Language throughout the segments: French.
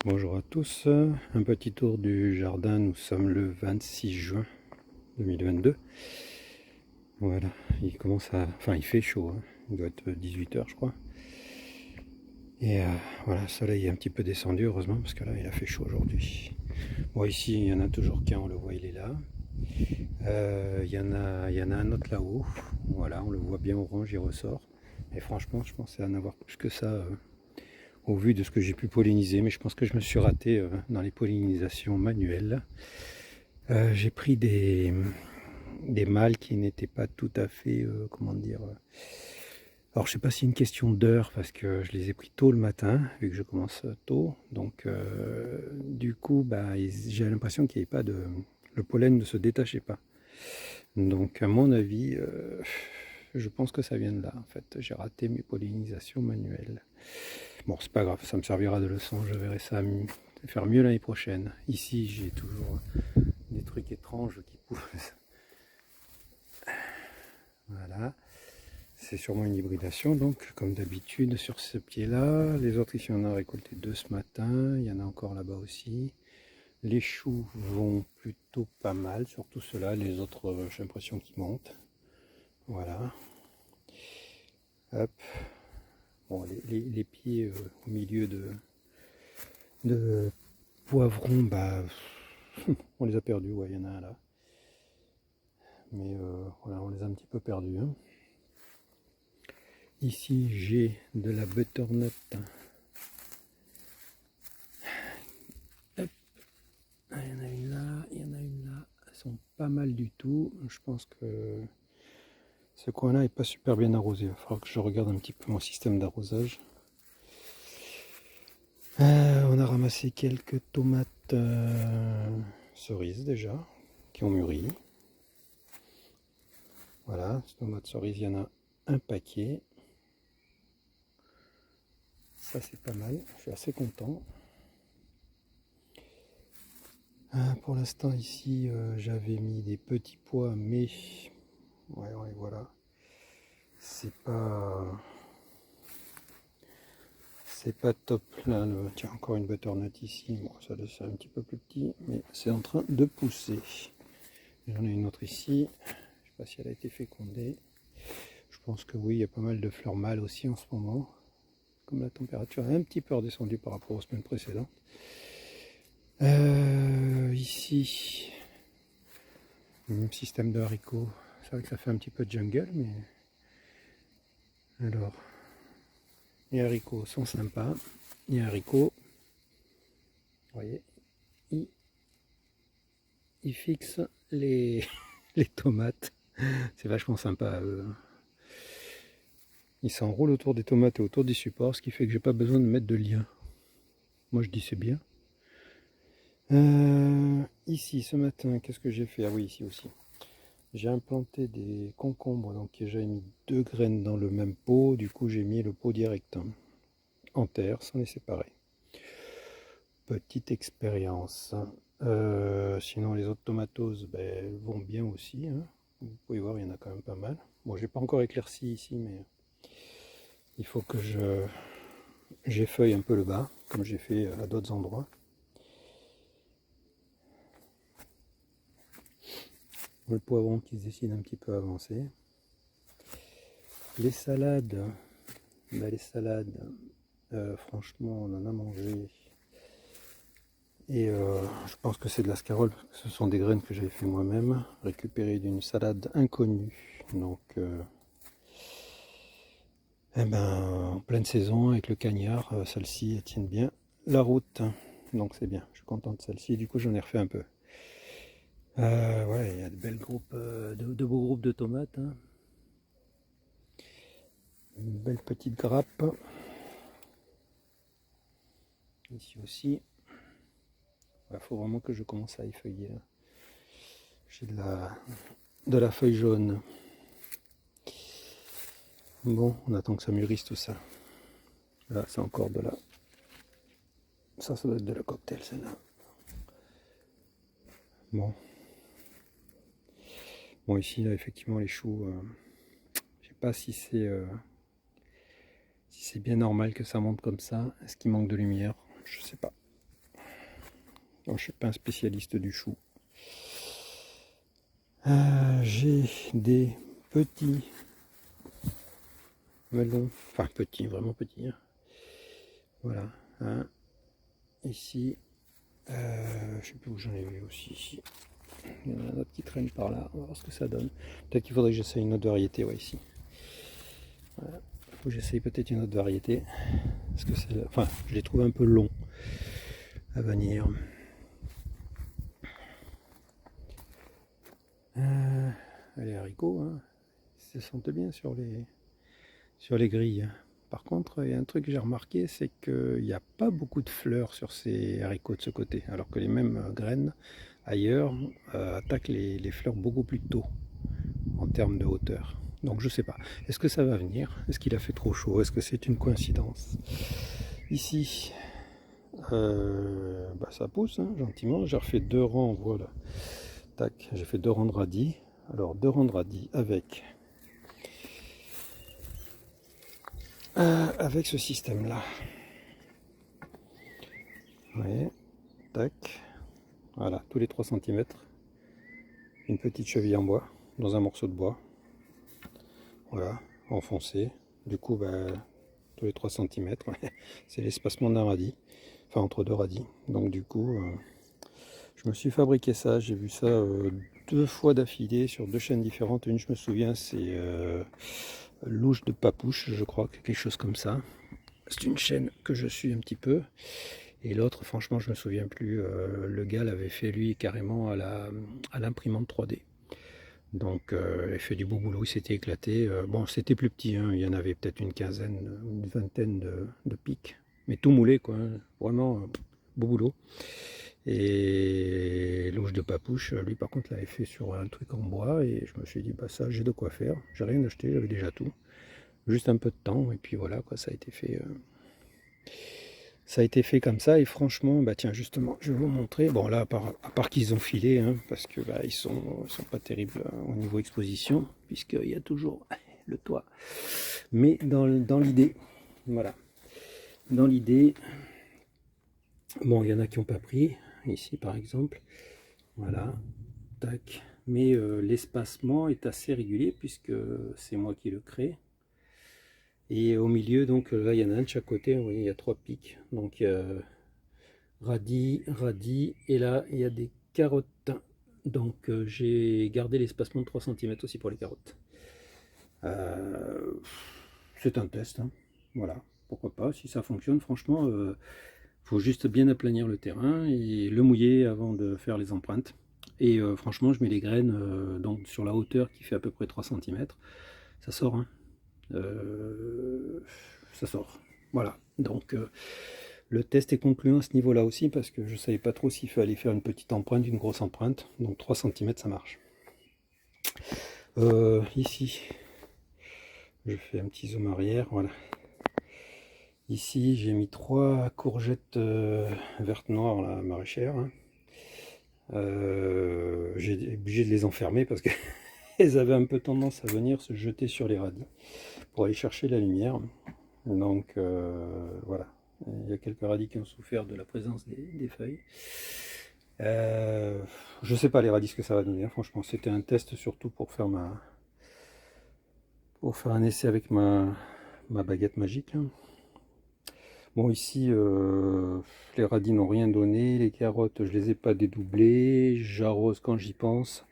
Bonjour à tous, un petit tour du jardin, nous sommes le 26 juin 2022. Voilà, il commence à... Enfin il fait chaud, hein. Il doit être 18 heures je crois. Et voilà, le soleil est un petit peu descendu heureusement parce que là il a fait chaud aujourd'hui. Bon ici il y en a toujours qu'un, on le voit, il est là. Il y en a un autre là-haut, voilà, on le voit bien orange, il ressort. Et franchement je pensais en avoir plus que ça au vu de ce que j'ai pu polliniser, mais je pense que je me suis raté dans les pollinisations manuelles. J'ai pris des mâles qui n'étaient pas tout à fait, comment dire... alors je sais pas si c'est une question d'heure, parce que je les ai pris tôt le matin, vu que je commence tôt. Donc du coup, j'ai l'impression qu'il n'y avait pas de... Le pollen ne se détachait pas. Donc à mon avis, je pense que ça vient de là. En fait, j'ai raté mes pollinisations manuelles. Bon, c'est pas grave, ça me servira de leçon. Je verrai ça faire mieux l'année prochaine. Ici, j'ai toujours des trucs étranges qui poussent. Voilà. C'est sûrement une hybridation, donc comme d'habitude sur ce pied-là. Les autres ici, on a récolté deux ce matin. Il y en a encore là-bas aussi. Les choux vont plutôt pas mal, surtout ceux-là. Les autres, j'ai l'impression qu'ils montent. Voilà. Hop. Bon, les pieds au milieu de poivrons, on les a perdus. Ouais, il y en a un là. Mais voilà, on les a un petit peu perdus, hein. Ici, j'ai de la butternut. Hop. Ah, il y en a une là, il y en a une là. Elles sont pas mal du tout. Je pense que ce coin-là est pas super bien arrosé. Il va falloir que je regarde un petit peu mon système d'arrosage. On a ramassé quelques tomates cerises déjà, qui ont mûri. Voilà, ces tomates cerises, il y en a un paquet. Ça c'est pas mal, je suis assez content. Pour l'instant ici j'avais mis des petits pois, mais ouais, voilà, c'est pas top là. Tiens, encore une butternut ici. Bon, ça c'est un petit peu plus petit, mais c'est en train de pousser. J'en ai une autre ici, je sais pas si elle a été fécondée. Je pense que oui, il y a pas mal de fleurs mâles aussi en ce moment, comme la température est un petit peu redescendue par rapport aux semaines précédentes. Ici, même système de haricots. C'est vrai que ça fait un petit peu de jungle, mais alors, les haricots sont sympas. Les haricots, vous voyez, ils fixent les, les tomates. C'est vachement sympa. Ils s'enroulent autour des tomates et autour des supports, ce qui fait que j'ai pas besoin de mettre de lien. Moi je dis c'est bien. Ici ce matin, qu'est-ce que j'ai fait? Ah oui, ici aussi. J'ai implanté des concombres, donc j'ai mis deux graines dans le même pot. Du coup j'ai mis le pot direct en terre sans les séparer. Petite expérience. Sinon les autres tomatoses vont bien aussi, hein. Vous pouvez voir, il y en a quand même pas mal. Bon, j'ai pas encore éclairci ici, mais il faut que j'effeuille un peu le bas, comme j'ai fait à d'autres endroits. Le poivron qui se décide un petit peu à avancer. Les salades, franchement, on en a mangé. Et je pense que c'est de la scarole, parce que ce sont des graines que j'avais fait moi-même, récupérées d'une salade inconnue. Donc, en pleine saison, avec le cagnard, celles-ci tiennent bien la route. Donc c'est bien, je suis content de celle-ci. Du coup, j'en ai refait un peu. Ouais, il y a de belles groupes, de beaux groupes de tomates, hein. Une belle petite grappe. Ici aussi. Il faut vraiment que je commence à effeuiller. J'ai de la feuille jaune. Bon, on attend que ça mûrisse tout ça. Là, c'est encore de la... Ça doit être de la cocktail, celle-là. Bon. Bon, ici, là, effectivement, les choux... je sais pas si c'est bien normal que ça monte comme ça. Est-ce qu'il manque de lumière? Je sais pas. Alors, je ne suis pas un spécialiste du chou. J'ai des petits melons, enfin petits, vraiment petits. Hein. Voilà, hein. Ici, je ne sais plus où j'en ai vu aussi ici. Il y en a un autre qui traîne par là, on va voir ce que ça donne. Peut-être qu'il faudrait que j'essaye une autre variété, ouais, ici. Voilà. Faut que j'essaye peut-être une autre variété. Parce que c'est, enfin, je les trouve un peu longs à venir. Les haricots, hein, ils se sentent bien sur les grilles. Par contre, il y a un truc que j'ai remarqué, c'est qu'il n'y a pas beaucoup de fleurs sur ces haricots de ce côté, alors que les mêmes graines ailleurs attaquent les fleurs beaucoup plus tôt en termes de hauteur. Donc je sais pas. Est-ce que ça va venir? Est-ce qu'il a fait trop chaud? Est-ce que c'est une coïncidence? Ici, ça pousse hein, gentiment. J'ai refait 2 rangs, voilà. Tac, j'ai fait 2 rangs de radis. Alors 2 rangs de radis avec ce système-là. Ouais, tac. Voilà, tous les 3 cm. Une petite cheville en bois, dans un morceau de bois. Voilà, enfoncé. Du coup, tous les 3 cm, c'est l'espacement d'un radis. Enfin, entre 2 radis. Donc du coup, je me suis fabriqué ça. J'ai vu ça 2 fois d'affilée sur 2 chaînes différentes. Une, je me souviens, c'est Louche de Papouche, je crois, quelque chose comme ça. C'est une chaîne que je suis un petit peu. Et l'autre, franchement, je me souviens plus. Le gars l'avait fait, lui, carrément à l'imprimante 3D. Donc, il a fait du beau boulot, il s'était éclaté. Bon, c'était plus petit, hein, il y en avait peut-être une quinzaine, une vingtaine de pics. Mais tout moulé, quoi. Hein, vraiment, beau boulot. Et Louche de Papouche, lui, par contre, l'avait fait sur un truc en bois. Et je me suis dit, bah ça, j'ai de quoi faire. J'ai rien acheté, j'avais déjà tout. Juste un peu de temps, et puis voilà, quoi, ça a été fait. Ça a été fait comme ça, et franchement, bah tiens, justement, je vais vous montrer. Bon, là, à part qu'ils ont filé, hein, parce que ils sont pas terribles au niveau exposition, puisqu'il y a toujours le toit. Mais dans l'idée, voilà. Dans l'idée, bon, il y en a qui n'ont pas pris, ici par exemple. Voilà, tac. Mais l'espacement est assez régulier, puisque c'est moi qui le crée. Et au milieu, donc là, il y en a un de chaque côté. Vous voyez, il y a 3 pics. Donc, il y a radis, radis. Et là, il y a des carottes. Donc, j'ai gardé l'espacement de 3 cm aussi pour les carottes. C'est un test. Hein. Voilà. Pourquoi pas, si ça fonctionne, franchement, faut juste bien aplanir le terrain et le mouiller avant de faire les empreintes. Et franchement, je mets les graines donc sur la hauteur qui fait à peu près 3 cm. Ça sort, hein. Ça sort. Voilà, donc le test est concluant à ce niveau là aussi parce que je ne savais pas trop s'il fallait faire une petite empreinte, une grosse empreinte, donc 3 cm ça marche. Ici je fais un petit zoom arrière, voilà. Ici j'ai mis 3 courgettes vertes noires là, maraîchères, hein. J'ai obligé de les enfermer parce que elles avaient un peu tendance à venir se jeter sur les radis pour aller chercher la lumière. Donc voilà, il y a quelques radis qui ont souffert de la présence des feuilles. Je sais pas les radis ce que ça va donner, franchement. C'était un test surtout pour faire un essai avec ma baguette magique. Bon ici les radis n'ont rien donné, les carottes je les ai pas dédoublées, j'arrose quand j'y pense.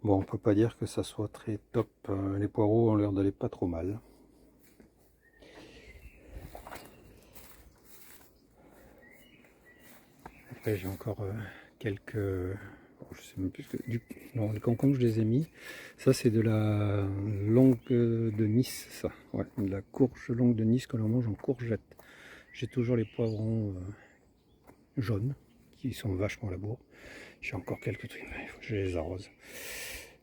Bon, on peut pas dire que ça soit très top. Les poireaux ont l'air d'aller pas trop mal. Après j'ai encore quelques... Bon, je sais même plus que... Non, les concombres je les ai mis. Ça c'est de la longue de Nice, ça. Ouais, de la courge longue de Nice que l'on mange en courgette. J'ai toujours les poivrons jaunes qui sont vachement labour. J'ai encore quelques trucs, il faut que je les arrose.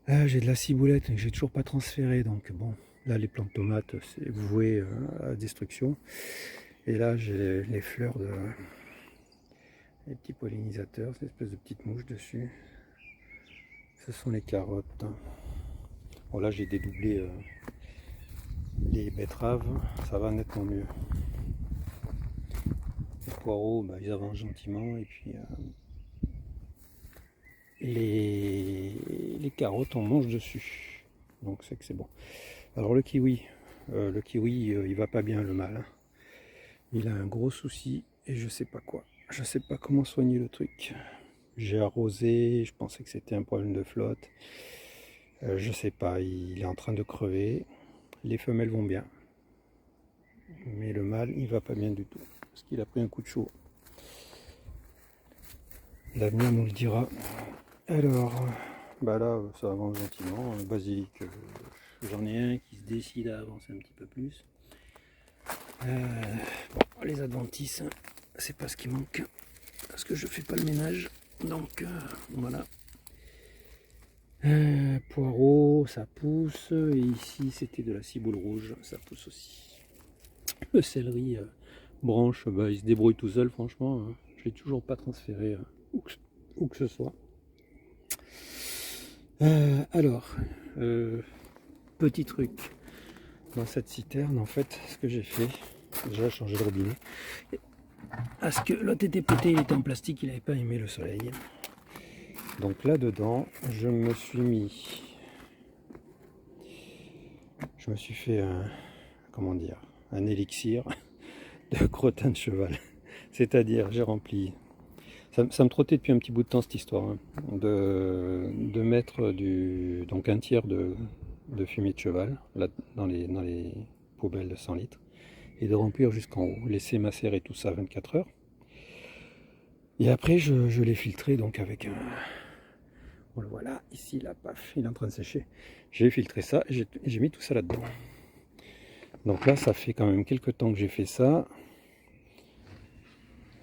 J'ai de la ciboulette que j'ai toujours pas transféré, donc bon, là les plantes de tomates c'est voué à la destruction. Et là j'ai les fleurs de... les petits pollinisateurs, cette espèce de petite mouche dessus. Ce sont les carottes. Bon là j'ai dédoublé les betteraves, ça va nettement mieux. poireaux, bah, ils avancent gentiment. Et puis les carottes, on mange dessus. Donc c'est que c'est bon. Alors le kiwi, il va pas bien le mâle, hein. Il a un gros souci et je sais pas quoi. Je sais pas comment soigner le truc. J'ai arrosé, je pensais que c'était un problème de flotte. Je sais pas, il est en train de crever. Les femelles vont bien. Mais le mâle, il va pas bien du tout. Parce qu'il a pris un coup de chaud. L'avenir nous le dira. Alors, bah là, ça avance gentiment. Le basilic, j'en ai un qui se décide à avancer un petit peu plus. Bon, les adventices, c'est pas ce qui manque. Parce que je fais pas le ménage. Donc, voilà. Poireaux, ça pousse. Et ici, c'était de la ciboule rouge. Ça pousse aussi. Le céleri branche, bah, il se débrouille tout seul, franchement. Hein. Je l'ai toujours pas transféré où que ce soit. Alors, petit truc. Dans cette citerne, en fait, ce que j'ai fait, déjà changer le robinet. Parce que l'autre était pété, il était en plastique, il n'avait pas aimé le soleil. Donc là-dedans, je me suis fait un, comment dire, un élixir de crottin de cheval. C'est-à-dire, j'ai rempli, ça me trottait depuis un petit bout de temps cette histoire, hein, de mettre donc un tiers de fumier de cheval là, dans les poubelles de 100 litres et de remplir jusqu'en haut, laisser macérer tout ça 24 heures. Et après, je l'ai filtré donc avec un... Bon, voilà, ici, là, paf, il est en train de sécher. J'ai filtré ça et j'ai mis tout ça là-dedans. Donc là, ça fait quand même quelques temps que j'ai fait ça.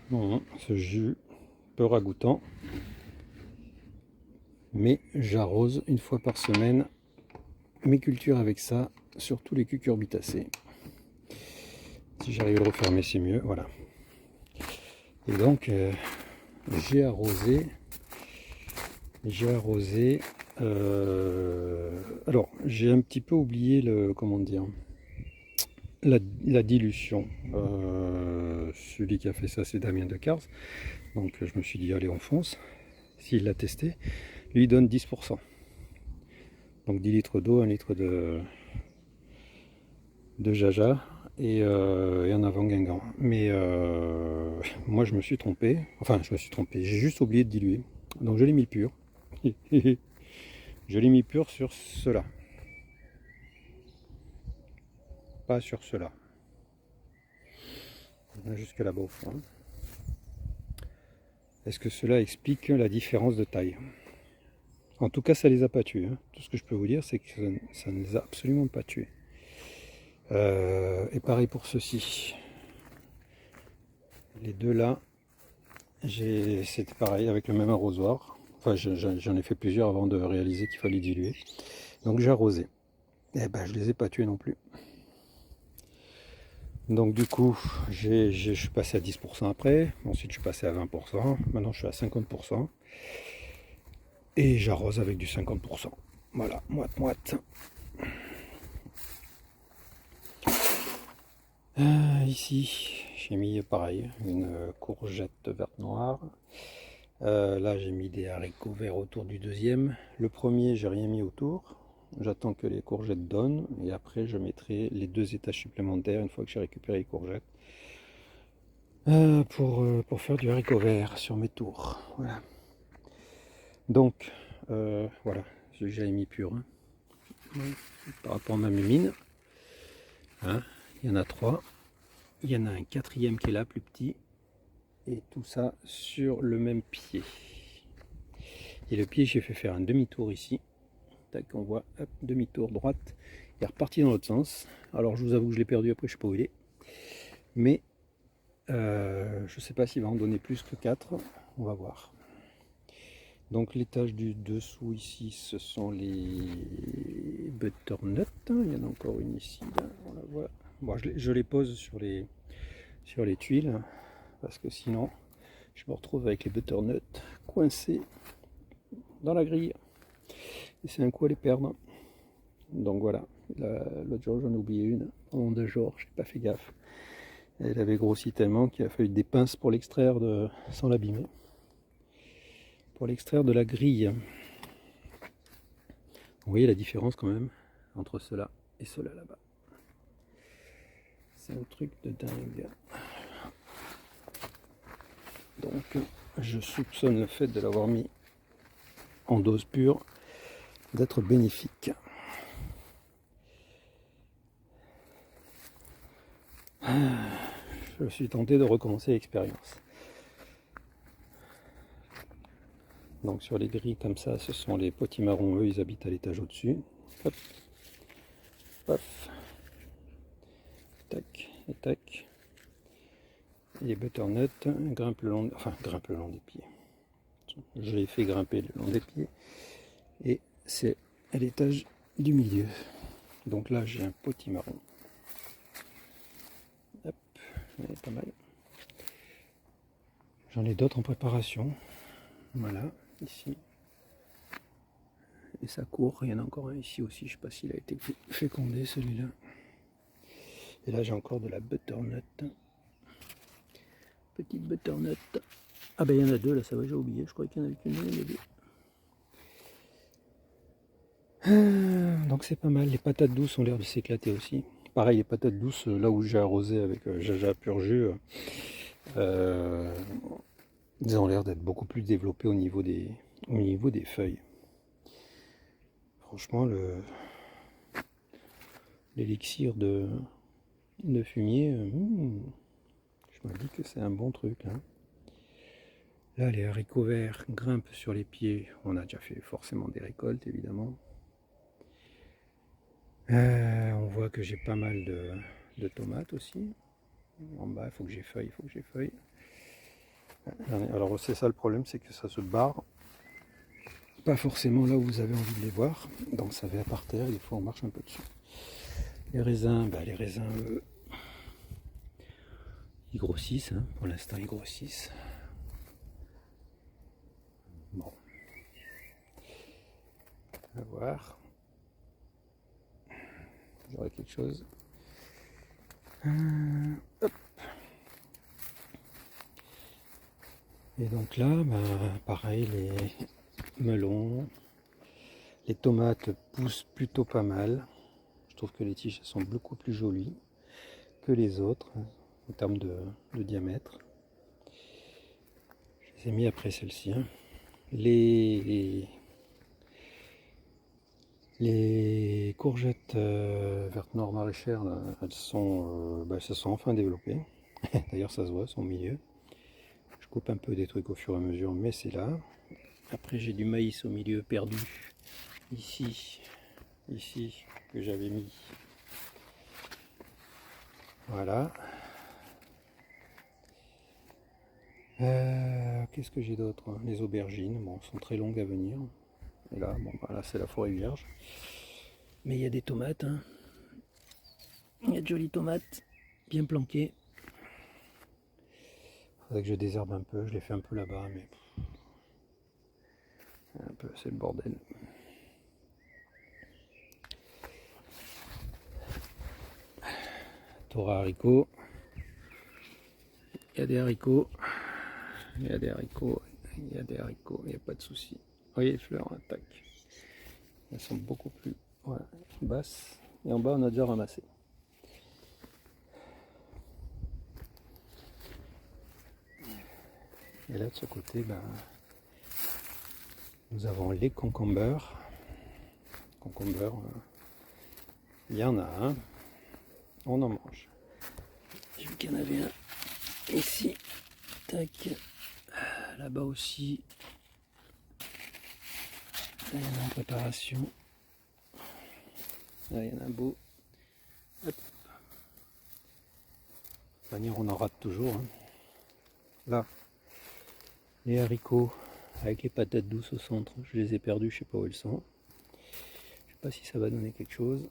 Bon, ce jus peu ragoûtant. Mais j'arrose une fois par semaine mes cultures avec ça, surtout les cucurbitacées. Si j'arrive à le refermer, c'est mieux, voilà. Et donc, j'ai arrosé. Alors, j'ai un petit peu oublié comment dire, la dilution. Celui qui a fait ça, c'est Damien Decars. Donc, je me suis dit, allez, on fonce. S'il l'a testé, lui il donne 10%. Donc 10 litres d'eau, 1 litre de jaja et en avant Guingamp. Mais moi je me suis trompé. Enfin, je me suis trompé. J'ai juste oublié de diluer. Donc je l'ai mis pur. Je l'ai mis pur sur cela. Pas sur cela. Jusque là-bas au fond. Est-ce que cela explique la différence de taille? En tout cas, ça les a pas tués. Hein. Tout ce que je peux vous dire, c'est que ça ne les a absolument pas tués. Et pareil pour ceci. Les deux là, c'était pareil avec le même arrosoir. Enfin, j'en ai fait plusieurs avant de réaliser qu'il fallait diluer. Donc j'ai arrosé. Et ben, je les ai pas tués non plus. Donc du coup, je suis passé à 10% après. Ensuite, je suis passé à 20%. Maintenant, je suis à 50%. Et j'arrose avec du 50%. Voilà, moite. Ici, j'ai mis pareil, une courgette verte noire. Là, j'ai mis des haricots verts autour du deuxième. Le premier, j'ai rien mis autour. J'attends que les courgettes donnent. Et après, je mettrai les 2 étages supplémentaires une fois que j'ai récupéré les courgettes. Pour faire du haricot vert sur mes tours. Voilà. Donc, voilà, j'ai mis pur. Hein. Par rapport à ma mimine. Hein, il y en a 3. Il y en a un 4e qui est là, plus petit. Et tout ça sur le même pied. Et le pied, j'ai fait faire un demi-tour ici. Tac, on voit, hop, demi-tour droite. Il est reparti dans l'autre sens. Alors je vous avoue que je l'ai perdu après, je sais pas où il est. Mais je sais pas s'il va en donner plus que 4. On va voir. Donc l'étage du dessous ici, ce sont les butternuts. Il y en a encore une ici. Là. On la voit. Bon, je les pose sur les tuiles. Parce que sinon, je me retrouve avec les butternuts coincés dans la grille. Et c'est un coup à les perdre. Donc voilà. L'autre jour, j'en ai oublié une. Pendant 2 jours, j'ai pas fait gaffe. Elle avait grossi tellement qu'il a fallu des pinces pour l'extraire sans l'abîmer. Pour l'extraire de la grille. Vous voyez la différence quand même entre cela et cela là-bas. C'est un truc de dingue. Donc je soupçonne le fait de l'avoir mis en dose pure d'être bénéfique. Je suis tenté de recommencer l'expérience. Donc sur les grilles comme ça, ce sont les potimarrons, eux ils habitent à l'étage au-dessus. Hop, paf, tac et tac. Et les butternuts grimpent le long, grimpent le long des pieds. Je les fais grimper le long des pieds. Et c'est à l'étage du milieu. Donc là j'ai un potimarron. Hop, il est pas mal. J'en ai d'autres en préparation. Voilà, ici. Et ça court, il y en a encore un ici aussi, je ne sais pas s'il a été fécondé celui-là. Et là j'ai encore de la butternut. Petite butternut. Ah ben il y en a deux là, ça va, j'ai oublié, je croyais qu'il y en avait qu'une, il y en a deux. Donc c'est pas mal, les patates douces ont l'air de s'éclater aussi. Pareil, les patates douces, là où j'ai arrosé avec Jaja pur jus, ils ont l'air d'être beaucoup plus développés au niveau des feuilles. Franchement, l'élixir de fumier, je me dis que c'est un bon truc. Hein. Là, les haricots verts grimpent sur les pieds. On a déjà fait forcément des récoltes, évidemment. On voit que j'ai pas mal de tomates aussi. En bas, il faut que j'effeuille, Alors c'est ça le problème, c'est que ça se barre. Pas forcément là où vous avez envie de les voir. Donc ça va par terre, et des fois on marche un peu dessus. Les raisins, eux, ils grossissent. Hein. Pour l'instant, ils grossissent. Bon. On va voir. J'aurai quelque chose. Hop. Et donc là, pareil, les melons, les tomates poussent plutôt pas mal. Je trouve que les tiges sont beaucoup plus jolies que les autres en termes de diamètre. Je les ai mis après celle-ci. Hein. Les courgettes vertes nord maraîchères, là, elles se sont enfin développées. D'ailleurs, ça se voit, elles sont au milieu. Je coupe un peu des trucs au fur et à mesure, mais c'est là. Après, j'ai du maïs au milieu perdu. Ici, que j'avais mis. Voilà. Qu'est-ce que j'ai d'autre? Les aubergines, bon, sont très longues à venir. Et là, voilà, c'est la forêt vierge. Mais il y a des tomates. Hein. Il y a de jolies tomates, bien planquées. Il faudrait que je désherbe un peu. Je l'ai fait un peu là-bas, mais un peu, c'est le bordel. Torah haricots. Il y a des haricots. Il y a des haricots. Il y a des haricots. Il n'y a pas de souci. Vous voyez les fleurs, tac. Elles sont beaucoup plus basses. Et en bas, on a déjà ramassé. Et là, de ce côté, nous avons les concombres. Il y en a un. On en mange. J'ai vu qu'il y en avait un ici. Tac. Là-bas aussi. Là, il y en a en préparation. Là, il y en a un beau. Hop. De toute manière, on en rate toujours. Hein. Là, les haricots avec les patates douces au centre, je les ai perdus, je sais pas où ils sont. Je sais pas si ça va donner quelque chose.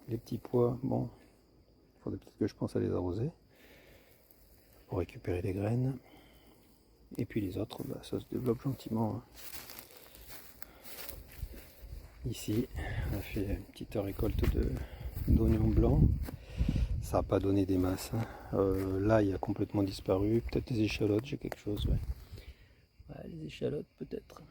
Les petits pois, bon, il faudrait peut-être que je pense à les arroser pour récupérer les graines. Et puis les autres, ça se développe gentiment. Hein. Ici, on a fait une petite récolte d'oignons blancs. Ça n'a pas donné des masses. Là, il a complètement disparu. Peut-être les échalotes, j'ai quelque chose. Ouais. Ouais, les échalotes, peut-être.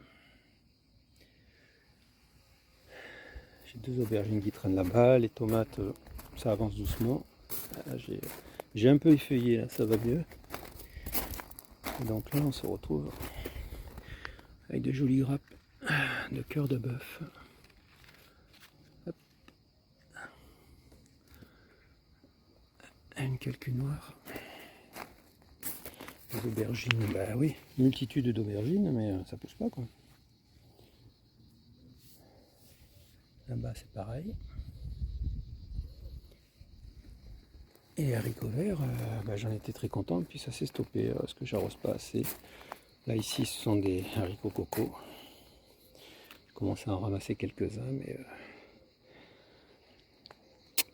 J'ai 2 aubergines qui traînent là-bas. Les tomates, ça avance doucement. J'ai un peu effeuillé, là, ça va mieux. Et donc là, on se retrouve avec de jolies grappes de cœur de bœuf. Une calcul noire. Les aubergines, bah oui, multitude d'aubergines, mais ça pousse pas quoi. Là-bas c'est pareil. Et les haricots verts, bah, j'en étais très content, puis ça s'est stoppé parce que j'arrose pas assez. Là ici ce sont des haricots coco. J'ai commencé à en ramasser quelques-uns, mais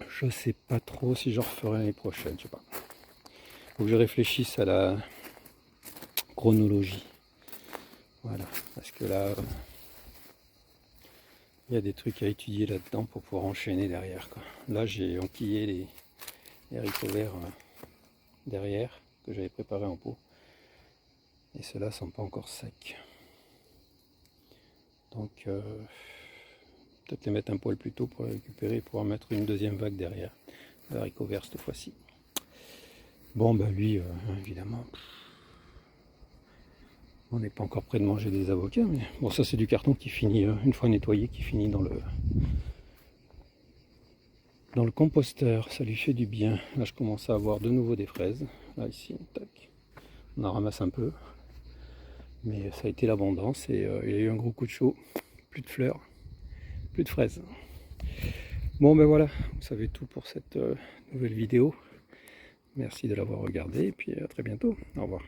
je sais pas trop si j'en referai l'année prochaine, je sais pas. Faut que je réfléchisse à la chronologie. Voilà, parce que là, il y a des trucs à étudier là-dedans pour pouvoir enchaîner derrière, quoi. Là, j'ai enquillé les haricots verts derrière, que j'avais préparé en pot. Et ceux-là sont pas encore secs. Donc, peut-être les mettre un poil plus tôt pour les récupérer et pouvoir mettre une deuxième vague derrière. Le haricot vert cette fois-ci. Bon, bah lui, évidemment... On n'est pas encore près de manger des avocats, mais bon, ça c'est du carton qui finit, une fois nettoyé, qui finit dans le composteur. Ça lui fait du bien. Là, je commence à avoir de nouveau des fraises. Là, ici, tac. On en ramasse un peu. Mais ça a été l'abondance et il y a eu un gros coup de chaud. Plus de fleurs, plus de fraises. Bon, ben voilà, vous savez tout pour cette nouvelle vidéo. Merci de l'avoir regardé et puis à très bientôt. Au revoir.